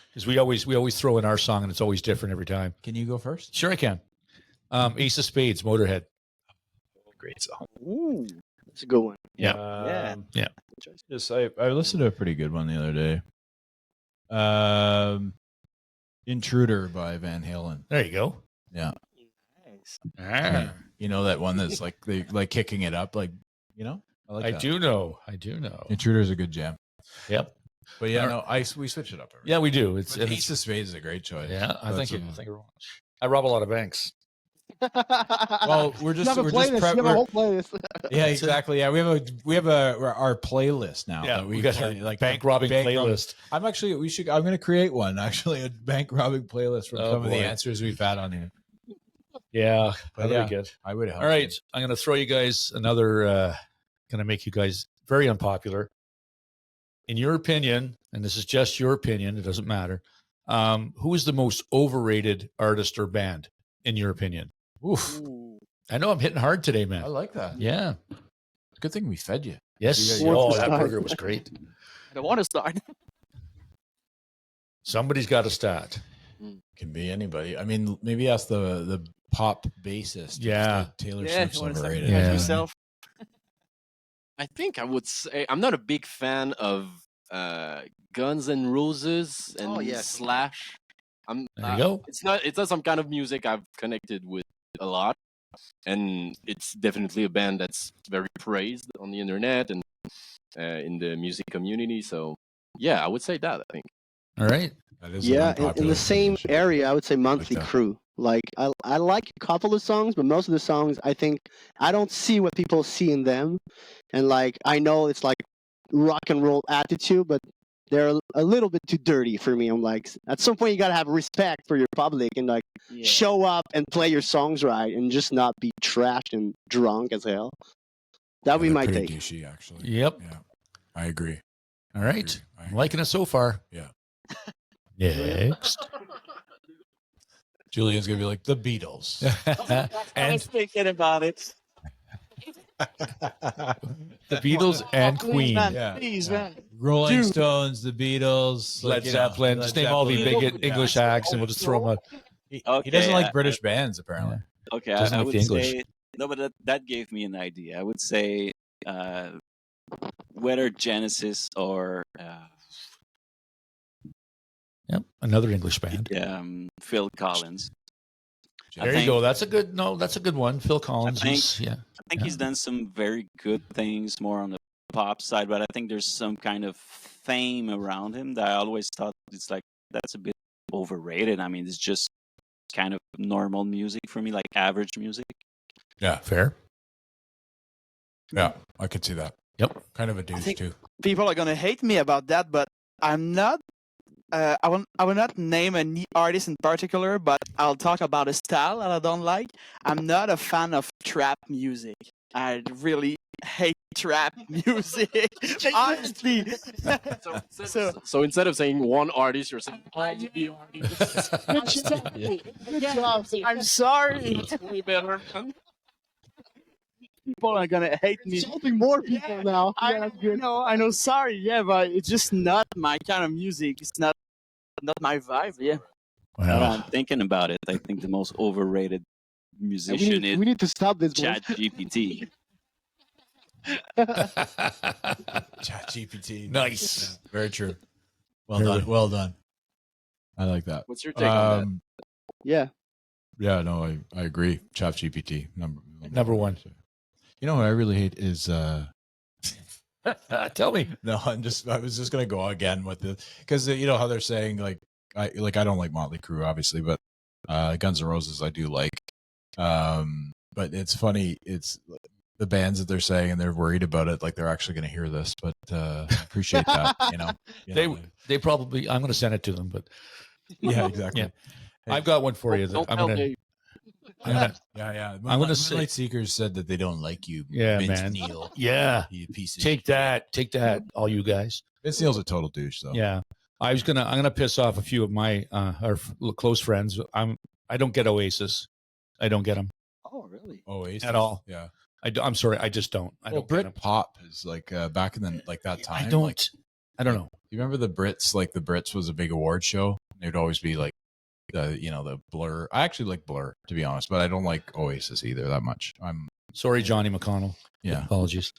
Because we always throw in our song and it's always different every time. Can you go first? Sure, I can. Ace of Spades, Motorhead. Great song. Ooh, that's a good one. Yeah. Yeah. Yes, I listened to a pretty good one the other day. Intruder by Van Halen. There you go. Yeah. Nice. Ah, You know that one that's like they like kicking it up, like you know. Like I that. do know. I do know. Intruder's a good jam. Yep. But yeah, All no, we switch it up. Every Yeah, we do. It's, But it's Ace of Spades is a great choice. yeah. I That's think a- you. Thank you very much. I rob a lot of banks. Well, we're You just have a we're playlist. just prep. You have a whole playlist. Yeah, exactly. Yeah, we have our playlist now. Yeah, that we got play, our like bank robbing bank robbing. playlist. I'm going to create one actually, a bank robbing playlist from Oh, some of the boy. answers we've had on here. Yeah, But that'll yeah, be good. I would help. All right, I'm going to throw you guys another. Going to make you guys very unpopular. In your opinion, and this is just your opinion, it doesn't matter. Who is the most overrated artist or band in your opinion? Oof, I know I'm hitting hard today, man. I like that. Yeah. Good thing we fed you. Yes. You guys- Oh, Fourth that time. burger was great. I don't want to start. Somebody's got to start. Can be anybody. I mean, maybe ask the pop bassist. Yeah. Taylor Yeah, Swift's you wanna start overrated. Yeah. yourself. I think I would say I'm not a big fan of Guns N' Roses and Oh, yes. Slash. There you go. It's not some kind of music I've connected with a lot, and it's definitely a band that's very praised on the internet and in the music community. So yeah, I would say that. I think. All right. That is an Yeah, in unpopular the same position. area, I would say Monthly that. Crew. Like I like a couple of songs, but most of the songs I think I don't see what people see in them, and like I know it's like rock and roll attitude, but they're a little bit too dirty for me. I'm like, at some point you gotta have respect for your public and like Yeah. show up and play your songs right, and just not be trashed and drunk as hell. That would be they're my pretty take. douchey, actually. Yep. Yeah, I agree. All right. I I'm agree. liking it so far. Yeah. Next. Julian's gonna be like the Beatles. I and was thinking about it. the Beatles and Queen. Man, Yeah, please, yeah. man. Rolling Dude. Stones, the Beatles, Led Zeppelin. Just name all the big English acts and we'll just throw them out. He Okay, doesn't like I- British bands, apparently. Okay, Doesn't I like would the English. say no, but that gave me an idea. I would say whether Genesis or Yep. Another English band. Phil Collins. I There you think- go. That's a good one. Phil Collins. think- was- yeah. I think he's done some very good things more on the pop side, but I think there's some kind of fame around him that I always thought it's like that's a bit overrated. I mean, it's just kind of normal music for me, like average music. Yeah, Fair. yeah, I could see that. Yep. Kind of a douche think- too. People are gonna hate me about that, but I'm not. I will not name any artist in particular, but I'll talk about a style that I don't like. I'm not a fan of trap music. I really hate trap music. Honestly. So instead of saying one artist, you're saying all the artists. I'm sorry. Way better. People are gonna hate me. Insulting more people now. I know. Sorry, yeah, but it's just not my kind of music. It's not my vibe. Yeah. Now that Wow. I'm thinking about it, I think the most overrated We musician need, we need to stop this. Chat GPT. Chat GPT. Nice. Yeah, very true. Well Very done. Well done. I like that. What's your take on that? Yeah. Yeah, no, I agree. Chat GPT Number one. You know what I really hate is Tell me. no, I was just gonna go again with the because you know how they're saying like I don't like Motley Crue obviously, but Guns N' Roses I do like. But it's funny, it's the bands that they're saying and they're worried about it, like they're actually gonna hear this, but I appreciate that, you know. They probably. I'm going to send it to them, but yeah, exactly. Yeah. I've got one for you. That Don't I'm tell going to. Dave. Yeah. I'm gonna say- Moonlight Seekers said that they don't like you. Yeah, Vince man. Neil. Yeah. You piece of Take that, all you guys. Vince Neil's a total douche, though. Yeah. I'm gonna piss off a few of my close friends. I don't get Oasis. I don't get them Oh, really? Oasis at all. Yeah. I'm sorry. I just don't. I Well, don't get 'em. Brit pop is like back in the like that time. I don't. Like, I don't know. you remember the Brits? Like the Brits was a big award show. There'd always be like the Blur. I actually like Blur to be honest, but I don't like Oasis either that much. Sorry, Johnny McConnell. Yeah. Apologies.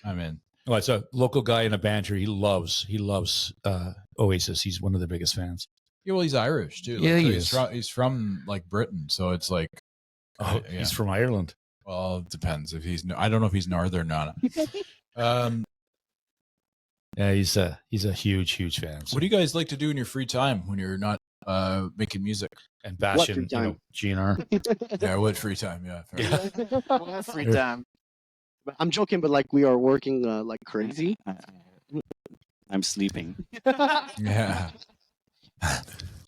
I'm in. Oh, it's a local guy in a banter. He loves Oasis. He's one of the biggest fans. Yeah, well, he's Irish too. Yeah, he he's is. He's from like Britain, so it's like. Oh, yeah. he's from Ireland. Well, it depends if he's. I don't know if he's northern or not. Yeah, he's a huge fan. So- What do you guys like to do in your free time when you're not making music? and What bashing, free time? GNR. Yeah, what free time? Yeah, fair. Yeah. Free time. But I'm joking, but like we are working like crazy. I'm sleeping. Yeah.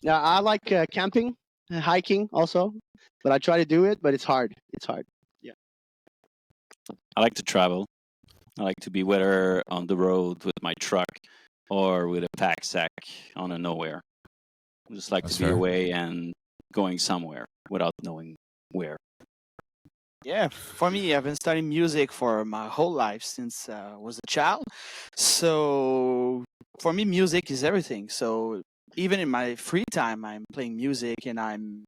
Yeah, I like camping, hiking also, but I try to do it, but it's hard. It's hard. I like to travel. I like to be whether on the road with my truck or with a pack sack on a nowhere. I just like That's to be fair. away and going somewhere without knowing where. Yeah, for me, I've been studying music for my whole life since I was a child. So for me, music is everything. So even in my free time, I'm playing music and I'm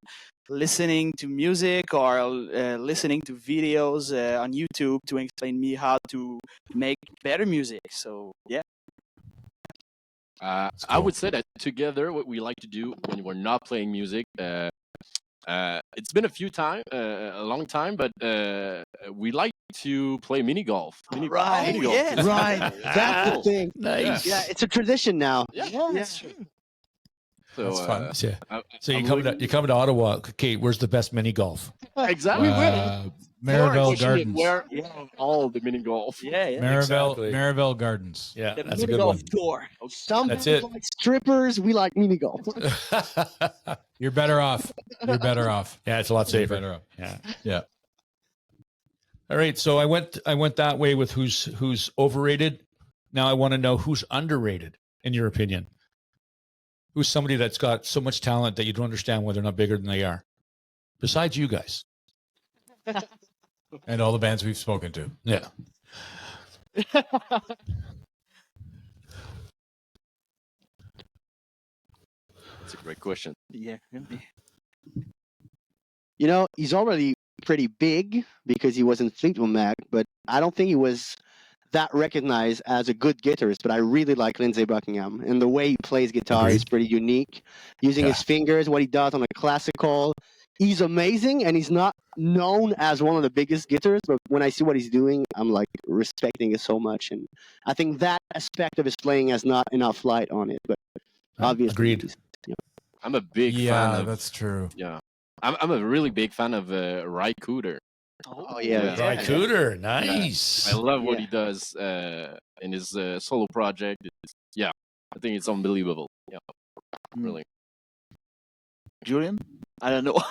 listening to music or listening to videos on YouTube to explain me how to make better music. So yeah. I would say that together, what we like to do when we're not playing music, it's been a long time, but we like to play mini golf. Right. Mini golf. Yeah. Right. That's the thing. Nice. Yeah, it's a tradition now. Yeah. That's true. So, That's fun. So you I'm come looking- you come to Ottawa. Okay, where's the best mini golf? Exactly. Marivelle Gardens. Where all the mini golf. Yeah. Exactly. Marivelle Gardens. Yeah, The that's a mini good golf one. tour. Some That's people it. like strippers. We like mini golf. You're better off. You're better off. Yeah, it's a lot You're safer. better off. Yeah. Yeah. All right, so I went that way with who's overrated. Now I want to know who's underrated in your opinion. Who's somebody that's got so much talent that you don't understand why they're not bigger than they are, besides you guys. And all the bands we've spoken to. Yeah. That's a great question. Yeah. Really. You know, he's already pretty big because he was in Fleetwood Mac, but I don't think he was that recognized as a good guitarist. But I really like Lindsey Buckingham, and the way he plays guitar is pretty unique. Using his fingers, what he does on a classical, he's amazing, and he's not known as one of the biggest guitarists. But when I see what he's doing, I'm like respecting it so much, and I think that aspect of his playing has not enough light on it. But obviously, Agreed. he's- I'm a big fan Yeah, of. that's true. Yeah. I'm a really big fan of Ry Cooter. Oh yeah, Yeah. Right, Cooter, nice. I love what Yeah. he does in his solo project. I think it's unbelievable. Yeah, really. Julian? I don't know.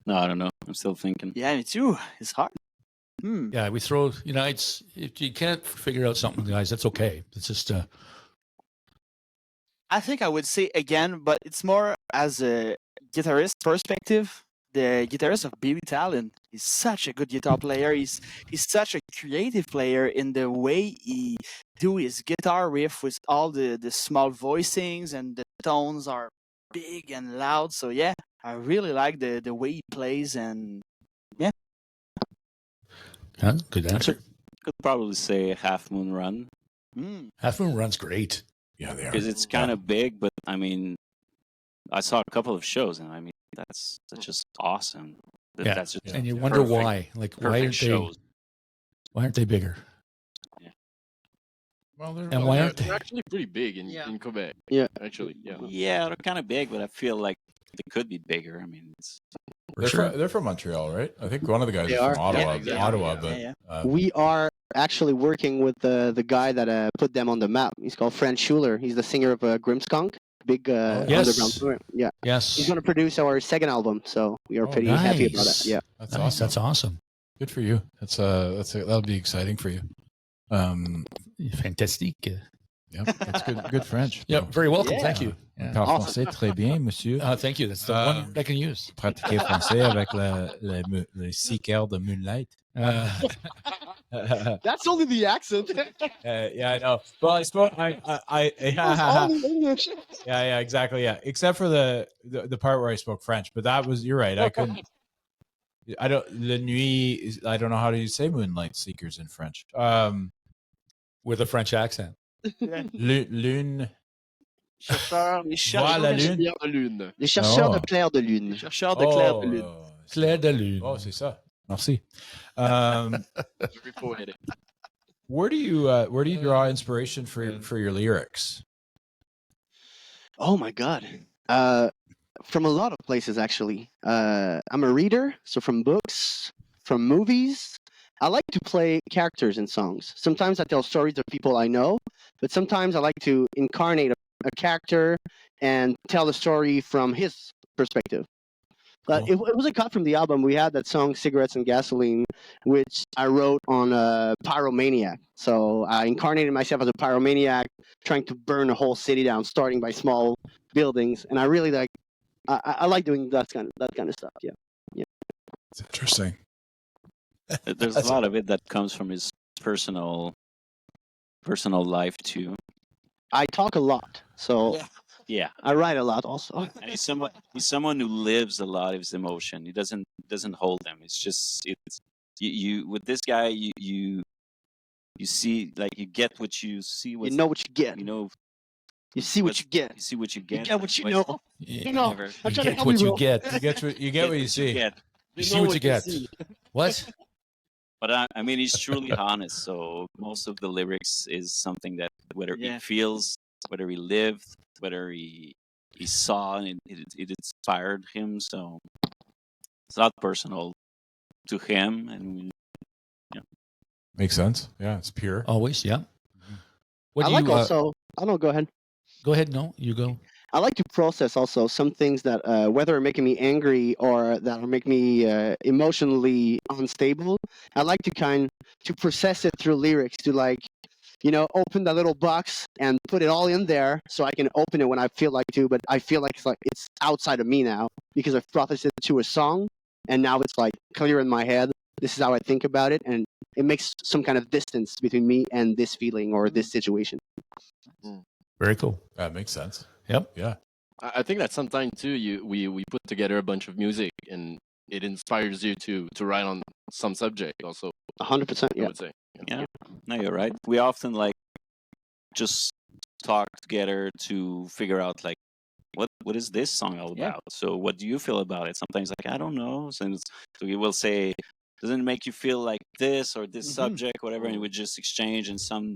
No, I don't know. I'm still thinking. Yeah, me too. It's hard. Yeah, we throw. You know, it's if you can't figure out something, guys, that's okay. It's just I think I would say again, but it's more as a guitarist perspective. The guitarist of Billy Talent is such a good guitar player. He's such a creative player in the way he do his guitar riff with all the small voicings and the tones are big and loud. So yeah, I really like the way he plays and yeah. yeah, good answer. Could probably say Half Moon Run Half Moon Run's great. Yeah, they are. because it's kind of big, but I mean, I saw a couple of shows, and I mean, that's just awesome. Yeah, That's just and you wonder perfect- why. Like, why perfect aren't shows. why aren't they bigger? Well, they're And why aren't They're they? actually pretty big in Quebec. Yeah. Actually, yeah. Yeah, they're kind of big, but I feel like they could be bigger. I mean, it's For sure. they're from Montreal, right? I think one of the guys They is are. from Ottawa. Yeah, exactly. Ottawa, Yeah, but yeah. We are actually working with the guy that put them on the map. He's called French Schuler. He's the singer of Grimmskunk, big Yes. underground tour. Yeah, he's Yes. going to produce our second album, so we are Oh, pretty happy about nice. that. Yeah. that's Nice. awesome. That's awesome. Good for you. That'll be exciting for you. Fantastic. Yep, that's good. Good French. Yeah, very welcome. Yeah. Thank you. Yeah. Parle Awesome. français très bien, monsieur. Thank you. That's the one I can use. Pratiquer français avec le seeker de Moonlight. That's only the accent. Yeah, I know. Well, I spoke. Only English. Yeah, exactly. Yeah, except for the part where I spoke French, but that was you're right. I couldn't. I don't. La nuit. I don't know how to say Moonlight Seekers in French. With a French accent. Lune. Chercheurs, les Voilà, chercheurs, lune. La lune. Les chercheurs Oh. de clair de lune. chercheurs de clair de lune. Claire de lune. Oh, c'est ça. Merci. Very poetic. Where do you draw inspiration for your lyrics? Oh my god. From a lot of places actually. I'm a reader, so from books, from movies. I like to play characters in songs. Sometimes I tell stories of people I know, but sometimes I like to incarnate a character and tell the story from his perspective. But Cool. it was a cut from the album. We had that song "Cigarettes and Gasoline," which I wrote on Pyromaniac. So I incarnated myself as a pyromaniac, trying to burn a whole city down, starting by small buildings. And I really like, I like doing that kind of stuff. Yeah. It's interesting. there's a lot of it that comes from his personal personal life too. I talk a lot, so Yeah, I write a lot also. and he's someone who lives a lot of his emotion. He doesn't hold them. It's just it's you with this guy you see, like, you get what you see. You know what you get. You know You see what what's- you get. You see what you You get. get what you What's- know. You, You know. Never. I'm You trying to get help what you, you bro. get. you get what you see. get. You see what you get. What? But I mean, he's truly honest. So most of the lyrics is something that whether Yeah. he feels, whether he lived, whether he saw, and it inspired him. So it's not personal to him, and Makes sense. Yeah, it's pure. Always, yeah. What I do like you? also. I don't know. Go ahead. Go ahead. No, you go. I like to process also some things that whether are making me angry or that are making me emotionally unstable. I like to process it through lyrics to open that little box and put it all in there so I can open it when I feel like to. But I feel like it's outside of me now because I've processed it to a song, and now it's like clear in my head. This is how I think about it, and it makes some kind of distance between me and this feeling or this situation. Very cool. That makes sense. Yep. Yeah. I think that sometimes too, we put together a bunch of music and it inspires you to write on some subject. Also, 100%. I Yeah. would say. yeah, no, you're right. We often just talk together to figure out what is this song all Yeah. about. So what do you feel about it? Sometimes I don't know. So we will say, doesn't it make you feel like this or this subject, whatever, and we just exchange in some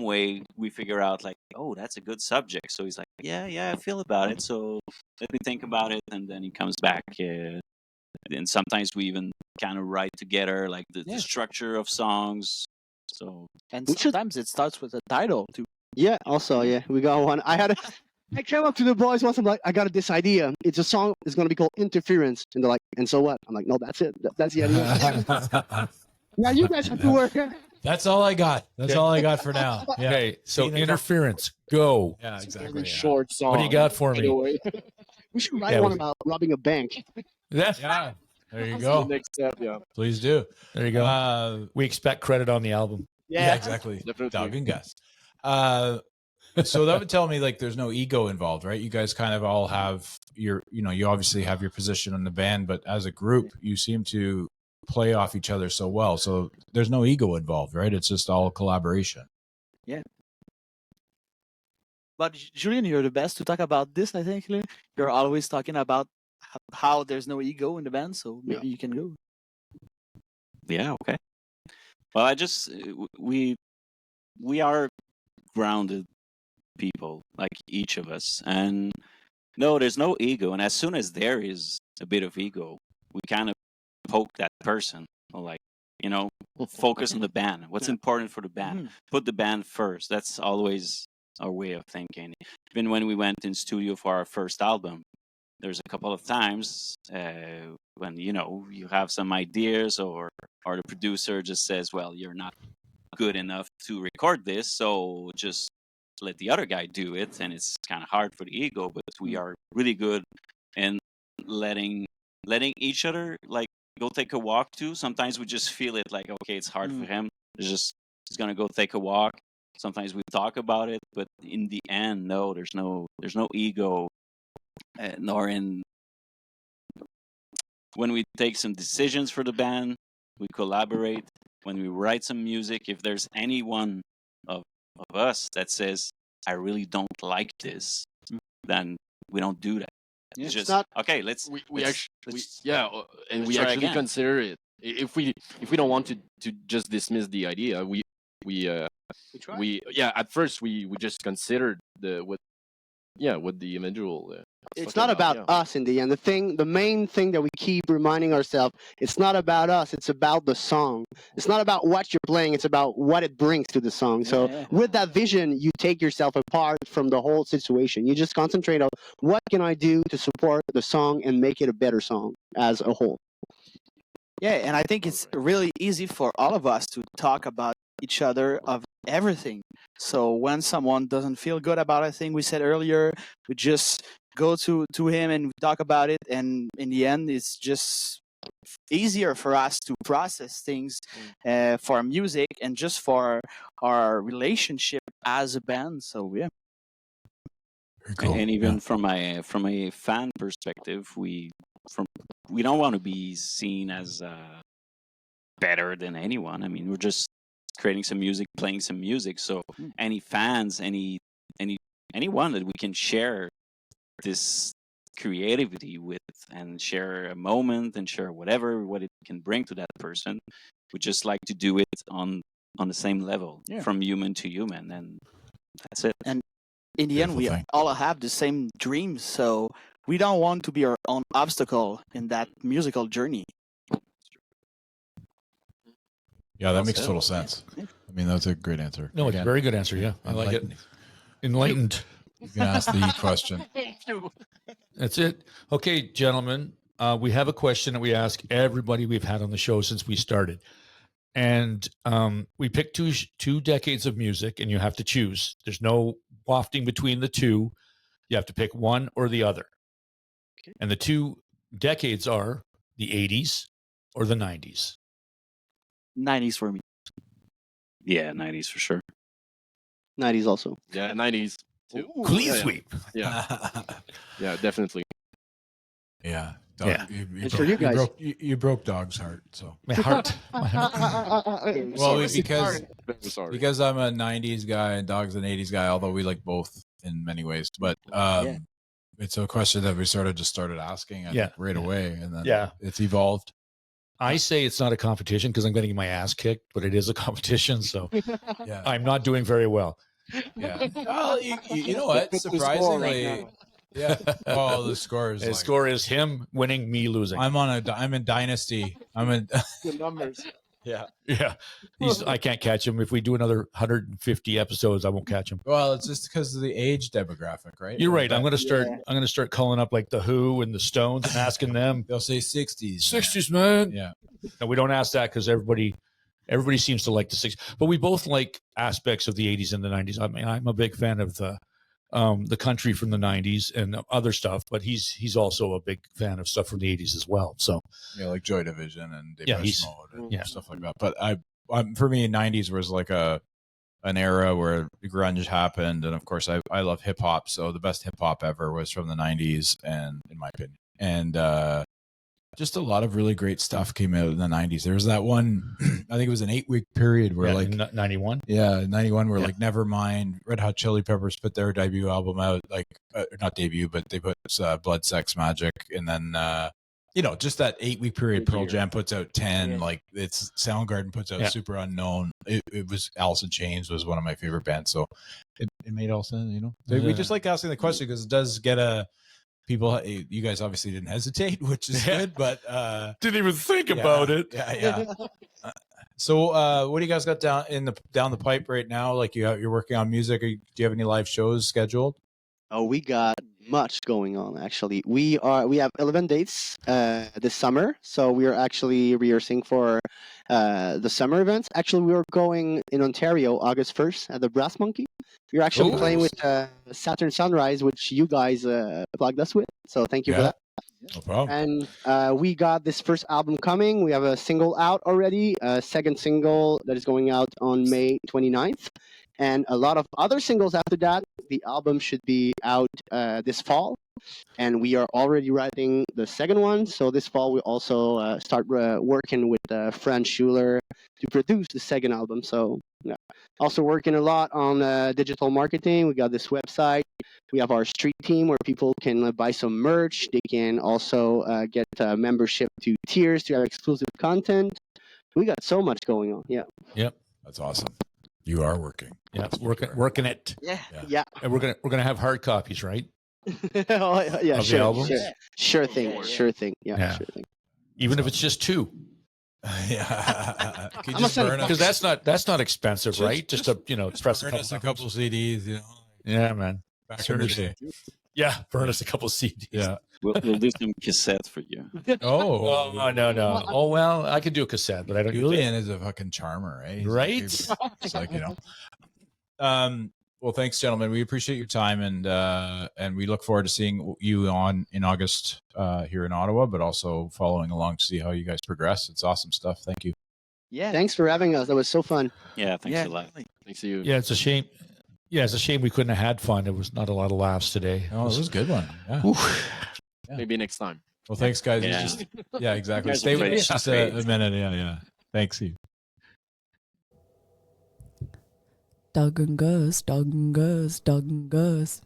way we figure out oh, that's a good subject. So he's like, yeah, I feel about it. So let me think about it, and then he comes back. And sometimes we even kind of write together the structure of songs. So And We should- sometimes it starts with a title too. Yeah. Also, yeah, we got one. I came up to the boys once. I'm like, I got this idea. It's a song. It's gonna be called Interference, and they're like, and so what? I'm like, no, that's it. That's the idea. Now you guys have to work. That's all I got. That's all I got for now. Yeah. Okay. So Seen it. interference. Go. Yeah, exactly. Yeah. Short song. What do you got for by me? the way. We should write Yeah, one we- about robbing a bank. That- Yeah. There you The go. next step, yeah. Please do. There you go. We expect credit on the album. Yeah, exactly. Definitely. Dawg and Gus. So that would tell me there's no ego involved, right? You guys kind of all have you obviously have your position in the band, but as a group, you seem to play off each other so well. So there's no ego involved, right? It's just all collaboration. But Julian, you're the best to talk about this. I think you're always talking about how there's no ego in the band, so maybe you can go. yeah, okay. Well, I just we are grounded people, like each of us, and no, there's no ego. And as soon as there is a bit of ego, we kind of poke that person, or focus on the band. What's important for the band? Put the band first. That's always our way of thinking. Even when we went in studio for our first album, there's a couple of times when you have some ideas, or the producer just says, well, you're not good enough to record this, so just let the other guy do it. And it's kind of hard for the ego, but we are really good in letting each other go take a walk too. Sometimes we just feel it okay, it's hard for him. He's gonna go take a walk. Sometimes we talk about it, but in the end, no, there's no ego, nor in when we take some decisions for the band, we collaborate. When we write some music, if there's anyone of us that says, I really don't like this, then we don't do that. Yeah. It's It's just okay. Let's We let's- actually let's- and let's we try actually again. consider it. If we don't want to just dismiss the idea, at first we just considered what the individual. It's talking not about yeah. us in the end. The main thing that we keep reminding ourselves, it's not about us. It's about the song. It's not about what you're playing. It's about what it brings to the song. So with that vision, you take yourself apart from the whole situation. You just concentrate on what can I do to support the song and make it a better song as a whole. Yeah, and I think it's really easy for all of us to talk about each other of everything. So when someone doesn't feel good about a thing we said earlier, we just go to him and we talk about it, and in the end it's just easier for us to process things for music and just for our relationship as a band. So yeah. Very cool. And even from a fan perspective, we don't want to be seen as better than anyone. I mean, we're just creating some music, playing some music. So any fans, anyone that we can share this creativity with and share a moment and share what it can bring to that person, we just like to do it on the same level, from human to human, and that's it. And in the end, we all have the same dreams, so we don't want to be our own obstacle in that musical journey. Yeah, that makes total sense. I mean, that's a great answer. No, it's a very good answer. Yeah, I like it. Enlightened. You can ask the question. That's it. Okay, gentlemen, we have a question that we ask everybody we've had on the show since we started. And we picked two decades of music, and you have to choose. There's no wafting between the two. You have to pick one or the other. Okay. And the two decades are the 80s or the 90s. 90s for me. Yeah, 90s for sure. 90s also. Yeah, 90s. Clean sweep. Yeah. Yeah, definitely. Yeah. You broke Dog's heart. So my heart. Well, because I'm a 90s guy and Dog's an 80s guy, although we like both in many ways. But it's a question that we sort of just started asking right away, and then it's evolved. I say it's not a competition because I'm getting my ass kicked, but it is a competition. So I'm not doing very well. Yeah. Well, you know what? Surprisingly. Yeah. Oh, the score is. The score is him winning, me losing. I'm in Dynasty. I'm in the numbers. Yeah. I can't catch him. If we do another 150 episodes, I won't catch him. Well, it's just because of the age demographic, right? You're right. I'm going to start calling up like the Who and the Stones and asking them. They'll say 60s. 60s, man. Yeah. No, we don't ask that because everybody seems to like the 60s. But we both like aspects of the 80s and the 90s. I mean, I'm a big fan of the country from the 90s and other stuff, but he's also a big fan of stuff from the 80s as well. So like Joy Division and Depeche Mode and stuff like that. But for me, 90s was like an era where grunge happened, and of course I love hip hop, so the best hip hop ever was from the 90s, and in my opinion, and just a lot of really great stuff came out in the 90s. There was that one, I think it was an 8-week period where 91. Yeah, 91 where like Nevermind, Red Hot Chili Peppers put their debut album out, like not debut, but they put Blood, Sex, Magic, and then just that 8-week period. Pearl Jam puts out 10, like it's Soundgarden puts out Super Unknown. It was Alice in Chains was one of my favorite bands, so it made all sense. We just like asking the question because it does get people, you guys obviously didn't hesitate, which is good, but didn't even think about it. Yeah. So, what do you guys got down the pipe right now? Like you're working on music. Do you have any live shows scheduled? Oh, we got much going on actually. We have 11 dates this summer, so we are actually rehearsing for the summer events. Actually, we are going in Ontario August 1st at the Brass Monkey. We're actually playing with Saturn Sunrise, which you guys plugged us with. So thank you for that. No problem. And we got this first album coming. We have a single out already, a second single that is going out on May 29th. And a lot of other singles after that. The album should be out this fall. And we are already writing the second one. So this fall, we also start working with Fran Schuler to produce the second album. So yeah, also working a lot on digital marketing. We got this website. We have our street team where people can buy some merch. They can also get membership to tiers to have exclusive content. We got so much going on. Yeah. Yep. That's awesome. You are working. Yeah, working it. Yeah. And we're gonna have hard copies, right? Yeah, of the album? Sure thing. Yeah, sure thing. Even if it's just 2. Yeah. Because that's not expensive, right? Just to press a couple CDs. Yeah, man. Back in the day. Yeah, burn us a couple CDs. Yeah. We'll do some cassettes for you. Oh no. Oh well, I could do a cassette, but I don't. Julian is a fucking charmer, eh? Right? It's like Well, thanks, gentlemen. We appreciate your time, and we look forward to seeing you in August here in Ottawa, but also following along to see how you guys progress. It's awesome stuff. Thank you. Yeah. Thanks for having us. That was so fun. Yeah, thanks Yeah. a lot. Thanks to you. Yeah, it's a shame. Yeah, it's a shame we couldn't have had fun. There was not a lot of laughs today. Oh, this was a good one. Yeah. Yeah. Maybe next time. Well, thanks, guys. Yeah. Yeah, exactly. You guys Stay are with great. us just a minute. Yeah. Thanks. Dawg and Gus, Dawg and Gus, Dawg and Gus.